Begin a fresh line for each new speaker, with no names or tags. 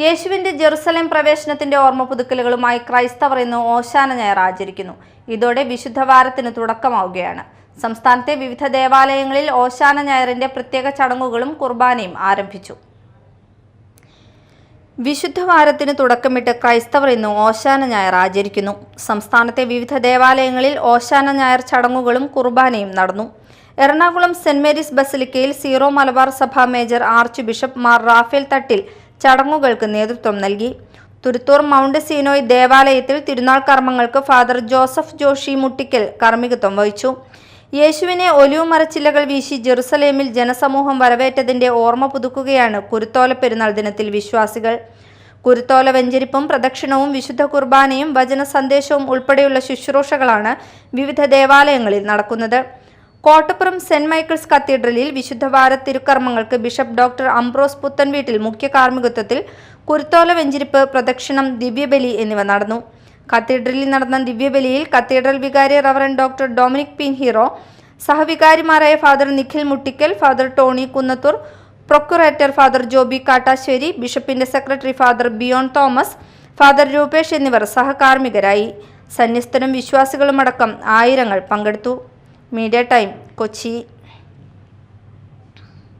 യേശുവിന്റെ ജെറുസലേം പ്രവേശനത്തിന്റെ ഓർമ്മ പുതുക്കലുകളുമായി ക്രൈസ്തവർ ഇന്ന് ഓശാന ഞായർ ആചരിക്കുന്നു. ഇതോടെ വിശുദ്ധവാരത്തിന് തുടക്കമാവുകയാണ്. സംസ്ഥാനത്തെ വിവിധ ദേവാലയങ്ങളിൽ ഓശാന ഞായറിന്റെ പ്രത്യേക ചടങ്ങുകളും കുർബാനയും ആരംഭിച്ചു. വിശുദ്ധവാരത്തിന് തുടക്കമിട്ട് ക്രൈസ്തവർ ഇന്ന് ഓശാന ഞായർ ആചരിക്കുന്നു. സംസ്ഥാനത്തെ വിവിധ ദേവാലയങ്ങളിൽ ഓശാന ഞായർ ചടങ്ങുകളും കുർബാനയും നടന്നു. എറണാകുളം സെന്റ് മേരീസ് ബസിലിക്കയിൽ സീറോ മലബാർ സഭ major archbishop Mar Raphael Thattil ചടങ്ങുകൾക്ക് നേതൃത്വം നൽകി. തുരുത്തൂർ മൗണ്ട് സീനോയ് ദേവാലയത്തിൽ തിരുനാൾ കർമ്മങ്ങൾക്ക് ഫാദർ ജോസഫ് ജോഷി മുട്ടിക്കൽ കാർമ്മികത്വം വഹിച്ചു. യേശുവിനെ ഒലിവ് മരച്ചില്ലകൾ വീശി ജെറുസലേമിൽ ജനസമൂഹം വരവേറ്റതിന്റെ ഓർമ്മ പുതുക്കുകയാണ് കുരുത്തോല പെരുന്നാൾ ദിനത്തിൽ വിശ്വാസികൾ. കുരുത്തോല വെഞ്ചരിപ്പും പ്രദക്ഷിണവും വിശുദ്ധ കുർബാനയും വചന സന്ദേശവും ഉൾപ്പെടെയുള്ള ശുശ്രൂഷകളാണ് വിവിധ ദേവാലയങ്ങളിൽ നടക്കുന്നത്. കോട്ടപ്പുറം സെന്റ് മൈക്കിൾസ് കത്തീഡ്രലിൽ വിശുദ്ധവാര തിരുക്കർമ്മങ്ങൾക്ക് ബിഷപ്പ് ഡോക്ടർ അംബ്രോസ് പുത്തൻവീട്ടിൽ മുഖ്യ കാർമ്മികത്വത്തിൽ കുരുത്തോല വെഞ്ചരിപ്പ്, പ്രദക്ഷിണം, ദിവ്യബലി എന്നിവ നടന്നു. കത്തീഡ്രലിൽ നടന്ന ദിവ്യബലിയിൽ കത്തീഡ്രൽ വികാരി റവറൻ ഡോക്ടർ ഡൊമിനിക് പിൻഹീറോ, സഹവികാരിമാരായ father Nikhil Muttikkal, father Tony Kunnathur, procurator father Joby Kattassery, ബിഷപ്പിന്റെ secretary father Bion Thomas, father Rupesh എന്നിവർ സഹകാർമ്മികരായി. സന്യസ്തരും വിശ്വാസികളുമടക്കം ആയിരങ്ങൾ പങ്കെടുത്തു. Media time, Kochi.